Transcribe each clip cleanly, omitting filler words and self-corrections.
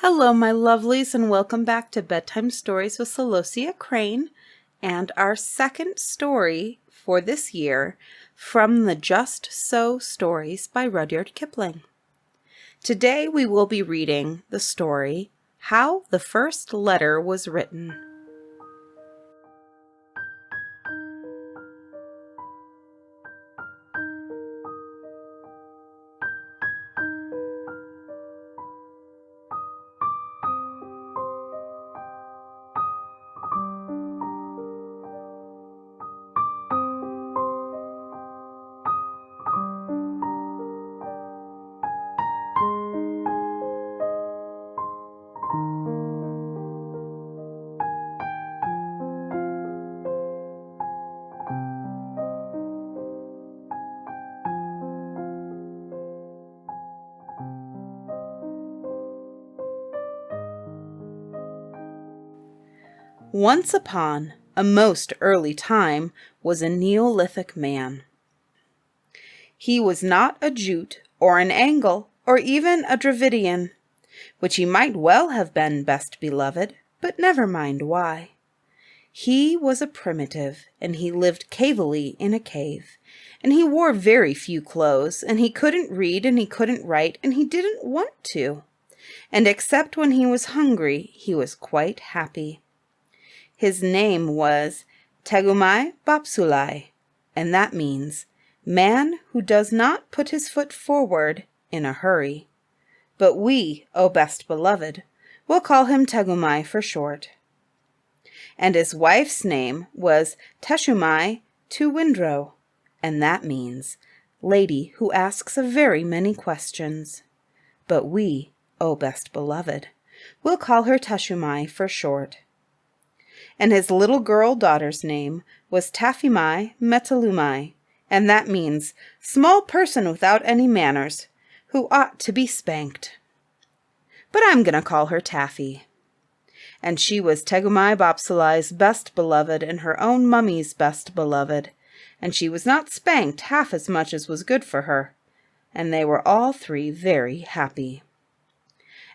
Hello, my lovelies, and welcome back to Bedtime Stories with Celosia Crane, and our second story for this year from the Just So Stories by Rudyard Kipling. Today we will be reading the story, How the First Letter Was Written. Once upon a most early time was a Neolithic man. He was not a Jute or an Angle or even a Dravidian, which he might well have been, best beloved, but never mind why. He was a primitive, and he lived cavily in a cave, and he wore very few clothes, and he couldn't read, and he couldn't write, and he didn't want to. And except when he was hungry, he was quite happy. His name was Tegumai Bopsulai, and that means man who does not put his foot forward in a hurry. But we, O best beloved, will call him Tegumai for short. And his wife's name was Teshumai Tuwindro, and that means lady who asks a very many questions. But we, O best beloved, will call her Teshumai for short. And his little girl daughter's name was Taffimai Metalumai, and that means small person without any manners, who ought to be spanked. But I'm going to call her Taffy. And she was Tegumai Bopsulai's best beloved and her own mummy's best beloved, and she was not spanked half as much as was good for her, and they were all three very happy.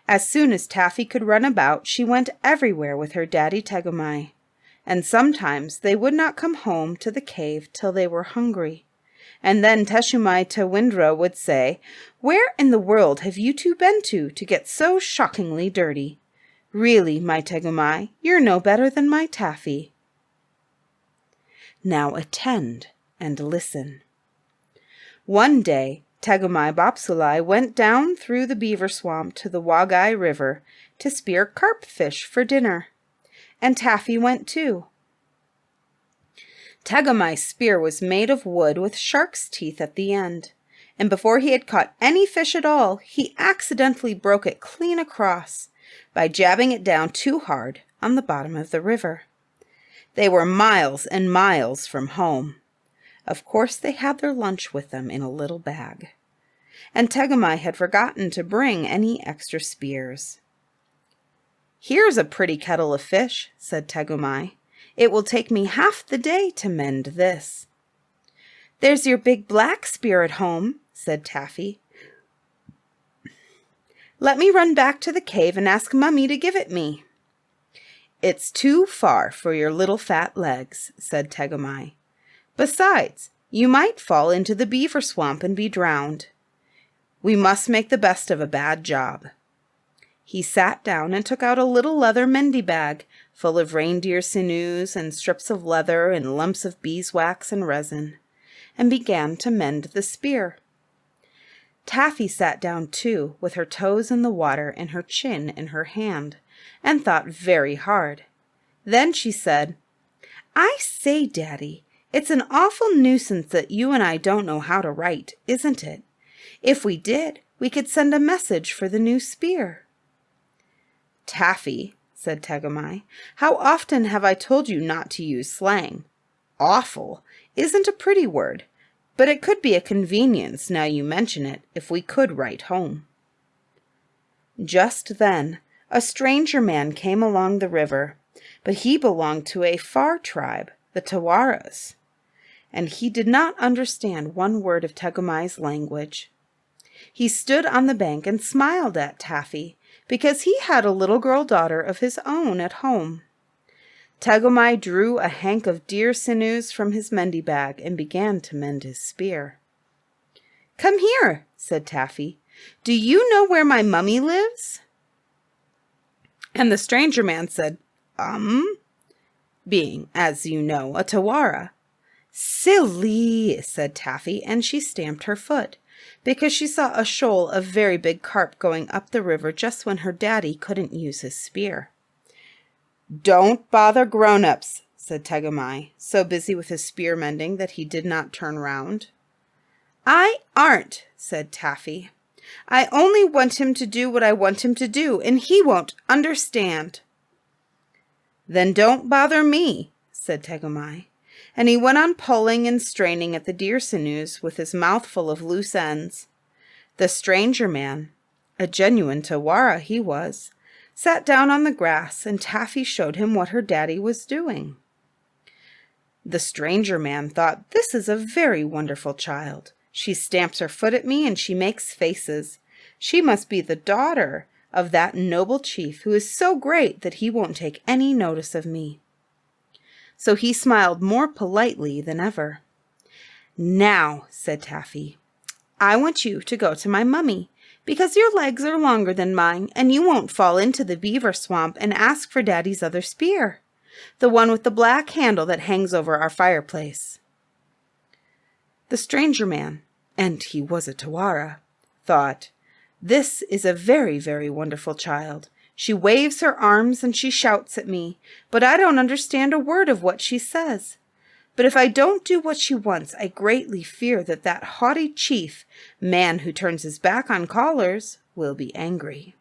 As soon as Taffy could run about, she went everywhere with her daddy Tegumai, and sometimes they would not come home to the cave till they were hungry. And then Teshumai Tewindra would say, "Where in the world have you two been to get so shockingly dirty? Really, my Tegumai, you're no better than my Taffy." Now attend and listen. One day, Tegumai Bopsulai went down through the beaver swamp to the Wagai River to spear carp fish for dinner, and Taffy went too. Tegumai's spear was made of wood with shark's teeth at the end, and before he had caught any fish at all, he accidentally broke it clean across by jabbing it down too hard on the bottom of the river. They were miles and miles from home. Of course they had their lunch with them in a little bag, and Tegumai had forgotten to bring any extra spears. "Here's a pretty kettle of fish," said Tegumai. "It will take me half the day to mend this." "There's your big black spear at home," said Taffy. "Let me run back to the cave and ask Mummy to give it me." "It's too far for your little fat legs," said Tegumai. "Besides, you might fall into the beaver swamp and be drowned. We must make the best of a bad job." He sat down and took out a little leather mendie bag full of reindeer sinews and strips of leather and lumps of beeswax and resin, and began to mend the spear. Taffy sat down too, with her toes in the water and her chin in her hand, and thought very hard. Then she said, "I say, Daddy, it's an awful nuisance that you and I don't know how to write, isn't it? If we did, we could send a message for the new spear." "Taffy," said Tegumai, "how often have I told you not to use slang? Awful isn't a pretty word, but it could be a convenience now you mention it if we could write home." Just then a stranger man came along the river, but he belonged to a far tribe, the Tawaras, and he did not understand one word of Tegumai's language. He stood on the bank and smiled at Taffy, because he had a little girl daughter of his own at home. Tagomai drew a hank of deer sinews from his mendie bag and began to mend his spear. "Come here," said Taffy. "Do you know where my mummy lives?" And the stranger man said, being, as you know, a Tawara. "Silly," said Taffy, and she stamped her foot, because she saw a shoal of very big carp going up the river just when her daddy couldn't use his spear. "Don't bother grown-ups," said Tagomai, so busy with his spear mending that he did not turn round. "I aren't," said Taffy. "I only want him to do what I want him to do, and he won't understand." "Then don't bother me," said Tagomai, and he went on pulling and straining at the deer sinews with his mouth full of loose ends. The stranger man, a genuine Tawara he was, sat down on the grass, and Taffy showed him what her daddy was doing. The stranger man thought, "This is a very wonderful child. She stamps her foot at me and she makes faces. She must be the daughter of that noble chief who is so great that he won't take any notice of me." So he smiled more politely than ever. "Now," said Taffy, "I want you to go to my mummy, because your legs are longer than mine, and you won't fall into the beaver swamp and ask for Daddy's other spear, the one with the black handle that hangs over our fireplace." The stranger man, and he was a Tawara, thought, "This is a very, very wonderful child. She waves her arms and she shouts at me, but I don't understand a word of what she says. But if I don't do what she wants, I greatly fear that that haughty chief, man who turns his back on callers, will be angry."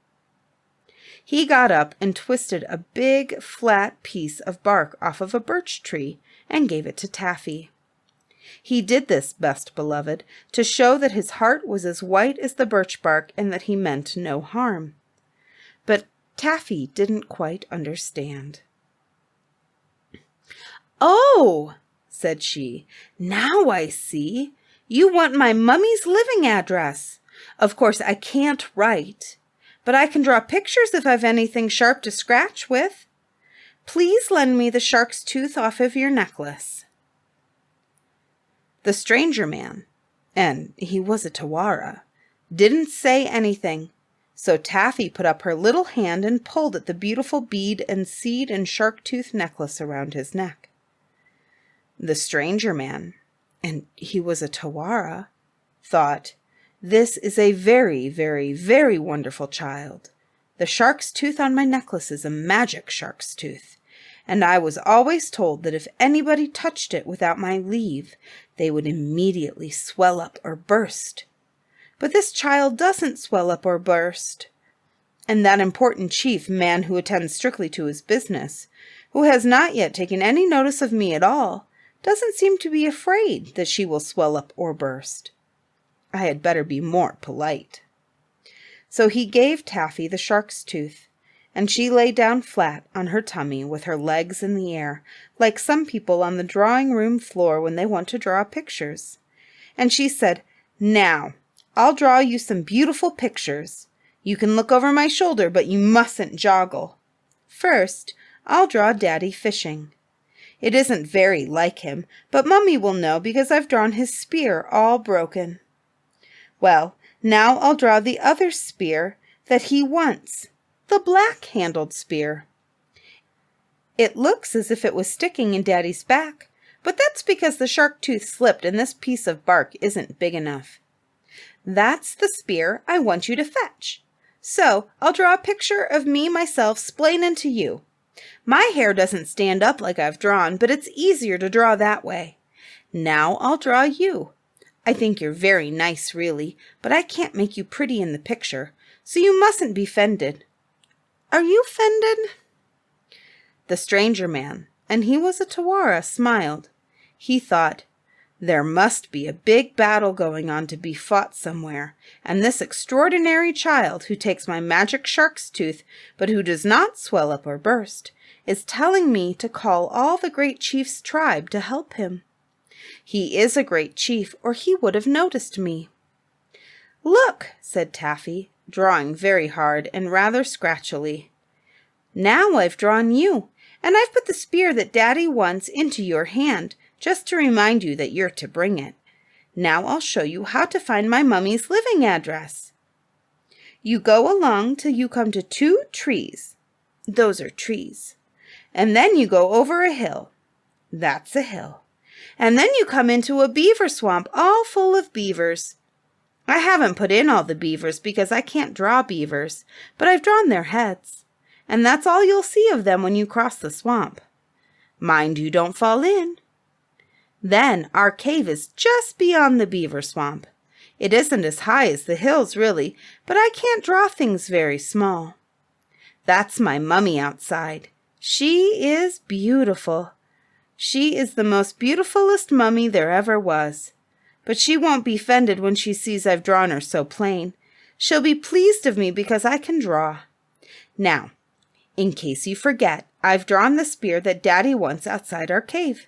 He got up and twisted a big, flat piece of bark off of a birch tree and gave it to Taffy. He did this, best beloved, to show that his heart was as white as the birch bark and that he meant no harm. But Taffy didn't quite understand. "Oh," said she, "now I see. You want my mummy's living address. Of course I can't write, but I can draw pictures if I've anything sharp to scratch with. Please lend me the shark's tooth off of your necklace." The stranger man, and he was a Tawara, didn't say anything, so Taffy put up her little hand and pulled at the beautiful bead and seed and shark tooth necklace around his neck. The stranger man, and he was a Tawara, thought, "This is a very, very, very wonderful child. The shark's tooth on my necklace is a magic shark's tooth, and I was always told that if anybody touched it without my leave, they would immediately swell up or burst. But this child doesn't swell up or burst. And that important chief, man who attends strictly to his business, who has not yet taken any notice of me at all, doesn't seem to be afraid that she will swell up or burst. I had better be more polite." So he gave Taffy the shark's tooth, and she lay down flat on her tummy with her legs in the air, like some people on the drawing-room floor when they want to draw pictures. And she said, "Now, I'll draw you some beautiful pictures. You can look over my shoulder, but you mustn't joggle. First, I'll draw Daddy fishing. It isn't very like him, but Mummy will know because I've drawn his spear all broken. Well, now I'll draw the other spear that he wants, the black-handled spear. It looks as if it was sticking in Daddy's back, but that's because the shark tooth slipped and this piece of bark isn't big enough. That's the spear I want you to fetch. So I'll draw a picture of me myself splainin' to you. My hair doesn't stand up like I've drawn, but it's easier to draw that way. Now I'll draw you. I think you're very nice, really, but I can't make you pretty in the picture, so you mustn't be 'fended. Are you 'fended?" The stranger man, and he was a Tawara, smiled. He thought, "There must be a big battle going on to be fought somewhere, and this extraordinary child who takes my magic shark's tooth, but who does not swell up or burst, is telling me to call all the great chief's tribe to help him. He is a great chief, or he would have noticed me." "Look," said Taffy, drawing very hard and rather scratchily. "Now I've drawn you, and I've put the spear that Daddy wants into your hand, just to remind you that you're to bring it. Now I'll show you how to find my mummy's living address. You go along till you come to 2 trees. Those are trees. And then you go over a hill. That's a hill. And then you come into a beaver swamp all full of beavers. I haven't put in all the beavers because I can't draw beavers, but I've drawn their heads. And that's all you'll see of them when you cross the swamp. Mind you don't fall in. Then our cave is just beyond the beaver swamp. It isn't as high as the hills, really, but I can't draw things very small. That's my mummy outside. She is beautiful. She is the most beautifulest mummy there ever was. But she won't be offended when she sees I've drawn her so plain. She'll be pleased of me because I can draw. Now, in case you forget, I've drawn the spear that Daddy wants outside our cave.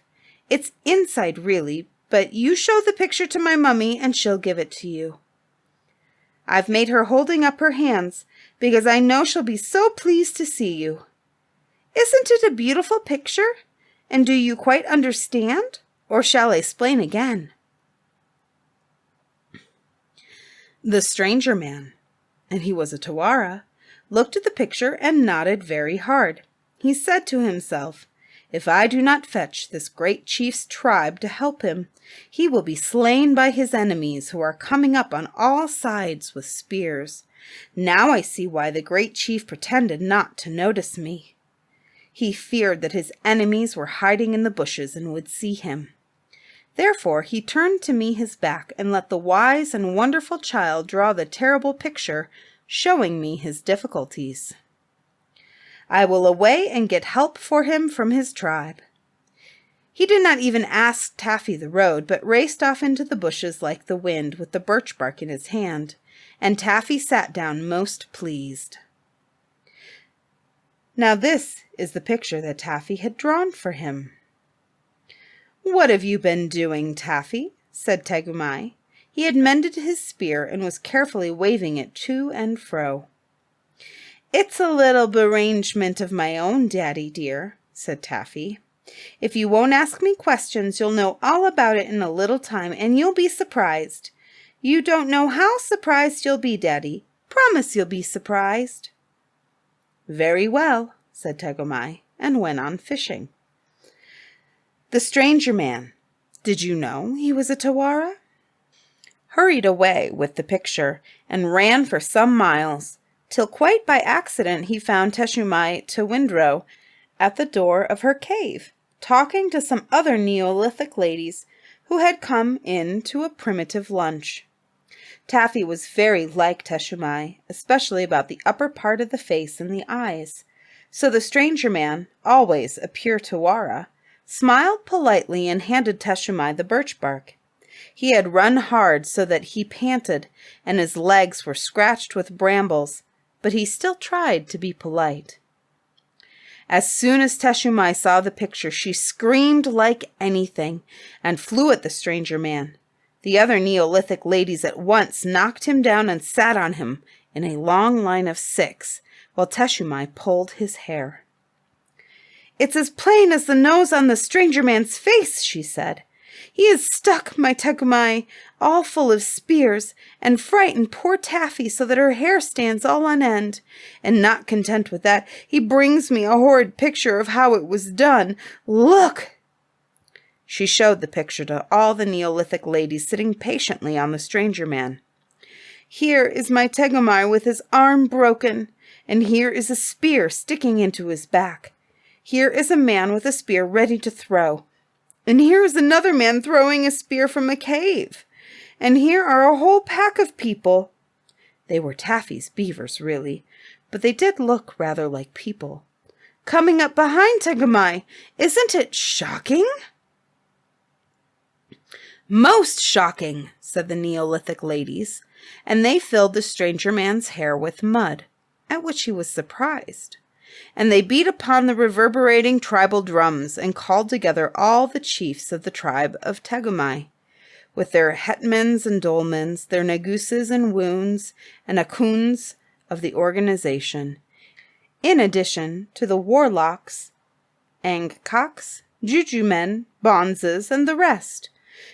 It's inside, really, but you show the picture to my mummy and she'll give it to you. I've made her holding up her hands because I know she'll be so pleased to see you. Isn't it a beautiful picture? And do you quite understand? Or shall I explain again?" The stranger man, and he was a Tawara, looked at the picture and nodded very hard. He said to himself, "If I do not fetch this great chief's tribe to help him, he will be slain by his enemies who are coming up on all sides with spears. Now I see why the great chief pretended not to notice me. He feared that his enemies were hiding in the bushes and would see him. Therefore he turned to me his back and let the wise and wonderful child draw the terrible picture, showing me his difficulties. I will away and get help for him from his tribe." He did not even ask Taffy the road, but raced off into the bushes like the wind with the birch bark in his hand, and Taffy sat down most pleased. Now this is the picture that Taffy had drawn for him. "What have you been doing, Taffy?" said Tegumai. He had mended his spear and was carefully waving it to and fro. "It's a little arrangement of my own, Daddy dear," said Taffy. "If you won't ask me questions, you'll know all about it in a little time, and you'll be surprised. You don't know how surprised you'll be, Daddy. Promise you'll be surprised." "Very well," said Tegumai, and went on fishing. The stranger man, did you know he was a Tawara? Hurried away with the picture and ran for some miles, till quite by accident he found Teshumai Tewindro at the door of her cave, talking to some other Neolithic ladies who had come in to a primitive lunch. Taffy was very like Teshumai, especially about the upper part of the face and the eyes, so the stranger man, always a pure Tawara, smiled politely and handed Teshumai the birch bark. He had run hard so that he panted, and his legs were scratched with brambles, but he still tried to be polite. As soon as Teshumai saw the picture, she screamed like anything, and flew at the stranger man. The other Neolithic ladies at once knocked him down and sat on him in a long line of 6, while Teshumai pulled his hair. "It's as plain as the nose on the stranger man's face," she said. "He has stuck my Tegumai all full of spears, and frightened poor Taffy so that her hair stands all on end. And not content with that, he brings me a horrid picture of how it was done. Look!" She showed the picture to all the Neolithic ladies sitting patiently on the stranger man. "Here is my Tegumai with his arm broken, and here is a spear sticking into his back. Here is a man with a spear ready to throw. And here is another man throwing a spear from a cave. And here are a whole pack of people." They were Taffy's beavers, really, but they did look rather like people. "Coming up behind Tegumai. Isn't it shocking?" "Most shocking," said the Neolithic ladies, and they filled the stranger man's hair with mud, at which he was surprised. And they beat upon the reverberating tribal drums and called together all the chiefs of the tribe of Tegumai. with their hetmans and dolmens, their neguses and woons and akuns of the organization, in addition to the warlocks, angkoks, juju-men, bonzes, and the rest,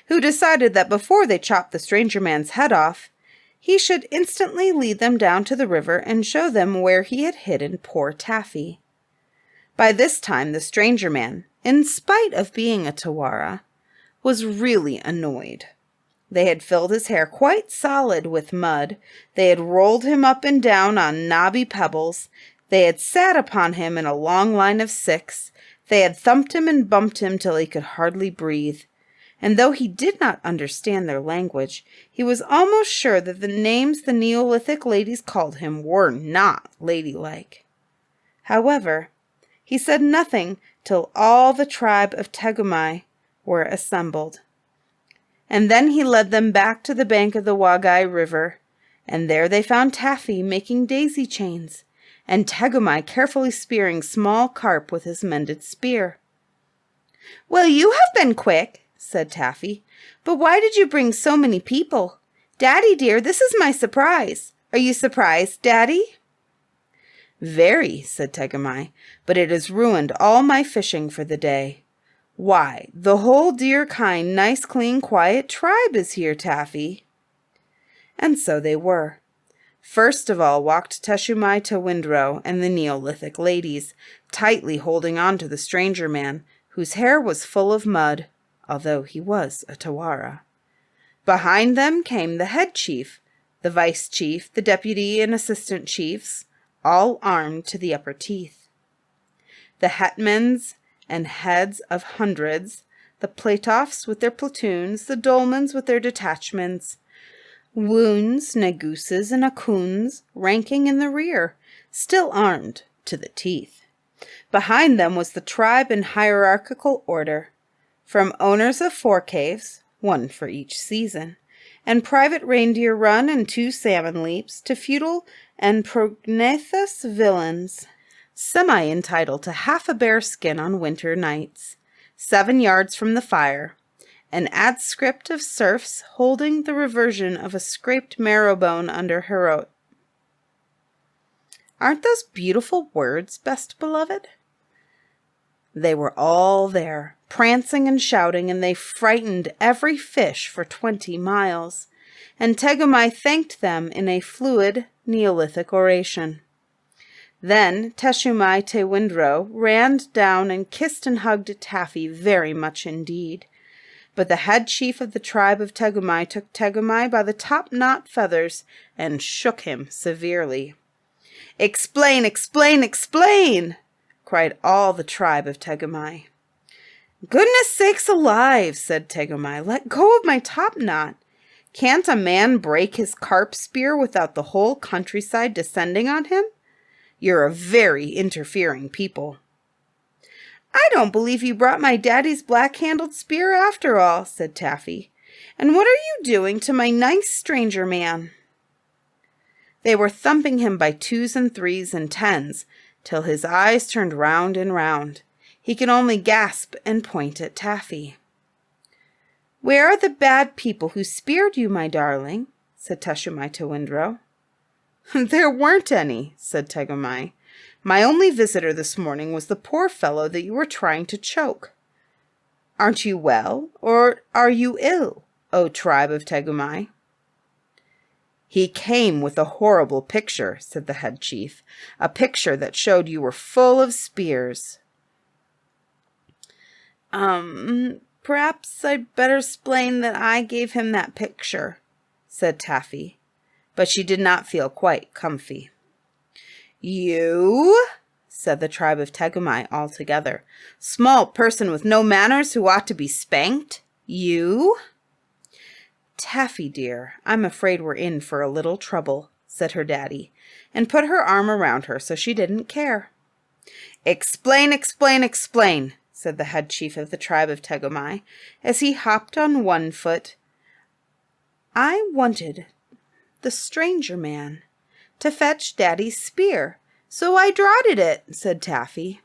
who decided that before they chopped the stranger man's head off, he should instantly lead them down to the river and show them where he had hidden poor Taffy. By this time the stranger man, in spite of being a Tawara, was really annoyed. They had filled his hair quite solid with mud, they had rolled him up and down on knobby pebbles, they had sat upon him in a long line of 6, they had thumped him and bumped him till he could hardly breathe, and though he did not understand their language, he was almost sure that the names the Neolithic ladies called him were not ladylike. However, he said nothing till all the tribe of Tegumai were assembled. And then he led them back to the bank of the Wagai River, and there they found Taffy making daisy chains, and Tegumai carefully spearing small carp with his mended spear. "Well, you have been quick," said Taffy, "but why did you bring so many people? Daddy dear, this is my surprise. Are you surprised, Daddy?" "Very," said Tegumai, "but it has ruined all my fishing for the day. Why, the whole dear, kind, nice, clean, quiet tribe is here, Taffy." And so they were. First of all walked Teshumai Tewindro and the Neolithic ladies, tightly holding on to the stranger man, whose hair was full of mud, although he was a Tawara. Behind them came the head chief, the vice chief, the deputy and assistant chiefs, all armed to the upper teeth. The hetmans and heads of hundreds, the platoffs with their platoons, the dolmens with their detachments, woons, neguses, and akuns ranking in the rear, still armed to the teeth. Behind them was the tribe in hierarchical order, from owners of 4 caves, 1 for each season, and private reindeer run and 2 salmon leaps, to feudal and prognathous villains, semi-entitled to half a bear skin on winter nights, 7 yards from the fire, an adscript of serfs holding the reversion of a scraped marrow-bone under Herot. Aren't those beautiful words, best beloved? They were all there, prancing and shouting, and they frightened every fish for 20 miles, and Tegumai thanked them in a fluid Neolithic oration. Then Teshumai Tewindro ran down and kissed and hugged Taffy very much indeed. But the head chief of the tribe of Tegumai took Tegumai by the top-knot feathers and shook him severely. "Explain, explain, explain!" cried all the tribe of Tegumai. "Goodness sakes alive," said Tegumai, "let go of my top-knot. Can't a man break his carp spear without the whole countryside descending on him? You're a very interfering people." "I don't believe you brought my daddy's black-handled spear after all," said Taffy. "And what are you doing to my nice stranger man?" They were thumping him by 2s and 3s and 10s, till his eyes turned round and round. He could only gasp and point at Taffy. "Where are the bad people who speared you, my darling?" said Teshumai Tewindro. "There weren't any," said Tegumai. "My only visitor this morning was the poor fellow that you were trying to choke. Aren't you well, or are you ill, O tribe of Tegumai?" "He came with a horrible picture," said the head chief, "a picture that showed you were full of spears." Perhaps I'd better explain that I gave him that picture," said Taffy, but she did not feel quite comfy. "You?" said the tribe of Tegumai all together. "Small person with no manners who ought to be spanked? You?" "Taffy, dear, I'm afraid we're in for a little trouble," said her daddy, and put her arm around her so she didn't care. "Explain, explain, explain," said the head chief of the tribe of Tegumai, as he hopped on one foot. "I wanted the stranger man to fetch Daddy's spear, so I draughted it," said Taffy.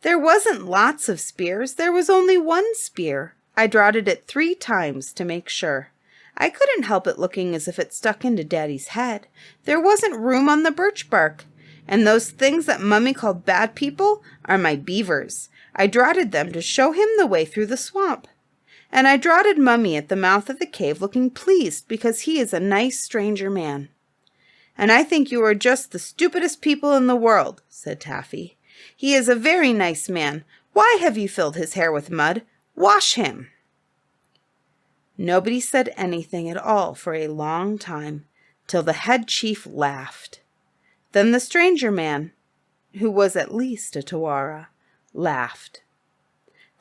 "There wasn't lots of spears, there was only one spear, I draughted it 3 times to make sure. I couldn't help it looking as if it stuck into Daddy's head. There wasn't room on the birch bark. And those things that Mummy called bad people are my beavers. I draughted them to show him the way through the swamp. And I draughted Mummy at the mouth of the cave looking pleased because he is a nice stranger man. And I think you are just the stupidest people in the world, said Taffy. He is a very nice man. Why have you filled his hair with mud? Wash him. Nobody said anything at all for a long time, till the head chief laughed. Then the stranger man, who was at least a Tawara, laughed.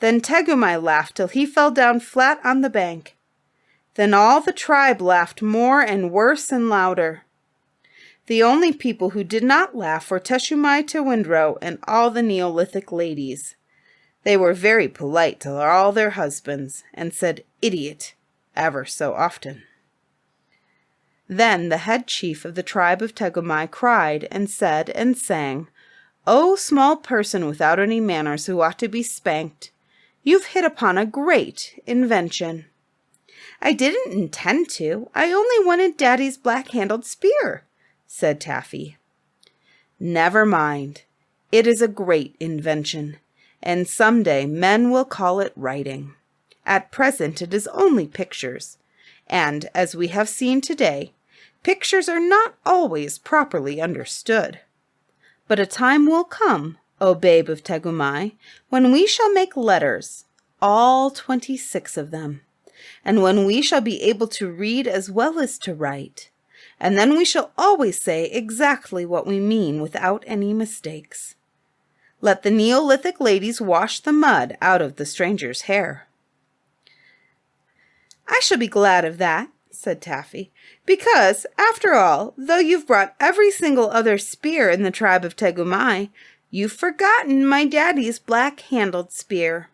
Then Tegumai laughed till he fell down flat on the bank. Then all the tribe laughed more and worse and louder. The only people who did not laugh were Teshumai Tewindro and all the Neolithic ladies. They were very polite to all their husbands, and said idiot ever so often. Then the head chief of the tribe of Tegumai cried and said and sang, "O small person without any manners who ought to be spanked, you've hit upon a great invention." "I didn't intend to. I only wanted Daddy's black-handled spear," said Taffy. "Never mind. It is a great invention, and someday men will call it writing. At present it is only pictures, and, as we have seen today, pictures are not always properly understood. But a time will come, O babe of Tegumai, when we shall make letters, all 26 of them, and when we shall be able to read as well as to write, and then we shall always say exactly what we mean without any mistakes. Let the Neolithic ladies wash the mud out of the stranger's hair." "I shall be glad of that," said Taffy, "because, after all, though you've brought every single other spear in the tribe of Tegumai, you've forgotten my daddy's black-handled spear."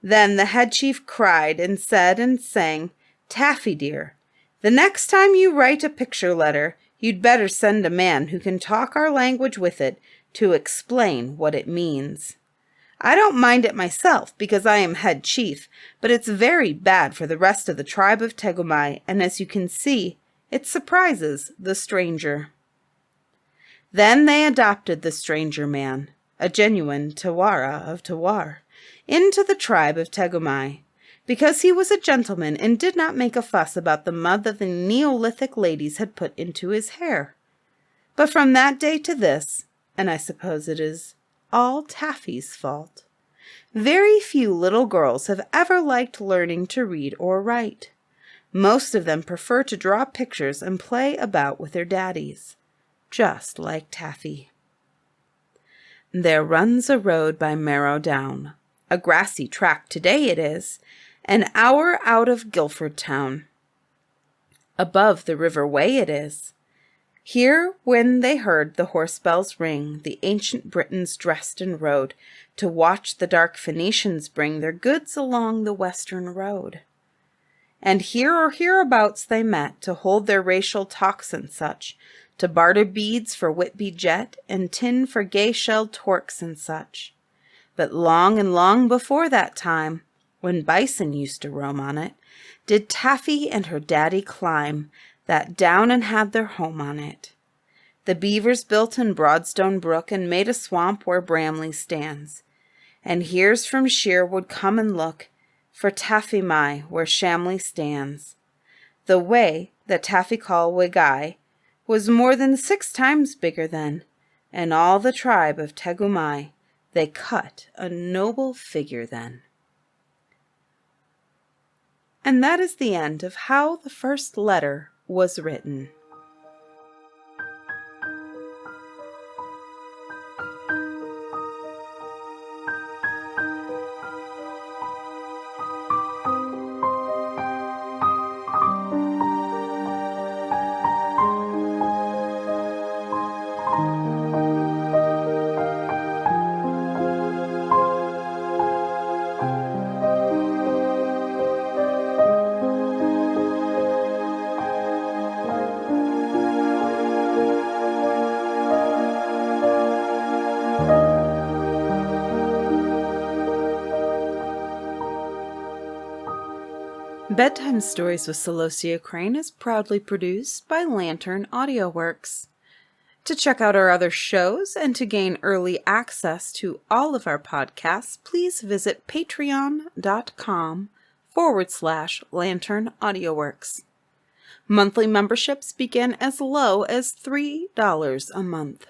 Then the head chief cried and said and sang, "Taffy, dear, the next time you write a picture letter, you'd better send a man who can talk our language with it to explain what it means. I don't mind it myself because I am head chief, but it's very bad for the rest of the tribe of Tegumai, and as you can see, it surprises the stranger." Then they adopted the stranger man, a genuine Tawara of Tawar, into the tribe of Tegumai, because he was a gentleman and did not make a fuss about the mud that the Neolithic ladies had put into his hair. But from that day to this, and I suppose it is all Taffy's fault, very few little girls have ever liked learning to read or write. Most of them prefer to draw pictures and play about with their daddies, just like Taffy. There runs a road by Marrow Down, a grassy track today it is, an hour out of Guilford town. Above the river way it is. Here, when they heard the horse bells ring, the ancient Britons dressed and rode to watch the dark Phoenicians bring their goods along the western road. And here or hereabouts they met to hold their racial talks and such, to barter beads for Whitby jet and tin for gay-shelled torques and such. But long and long before that time, when bison used to roam on it, did Taffy and her daddy climb that down and had their home on it. The beavers built in Broadstone Brook and made a swamp where Bramley stands. And here's from Sherwood come and look for Taffy Mai where Shamley stands. The way that Taffy called Waigai was more than 6 times bigger then, and all the tribe of Tegumai, they cut a noble figure then. And that is the end of how the first letter was written. Bedtime Stories with Celosia Crane is proudly produced by Lantern Audio Works. To check out our other shows and to gain early access to all of our podcasts, please visit patreon.com/Lantern Audio Works. Monthly memberships begin as low as $3 a month.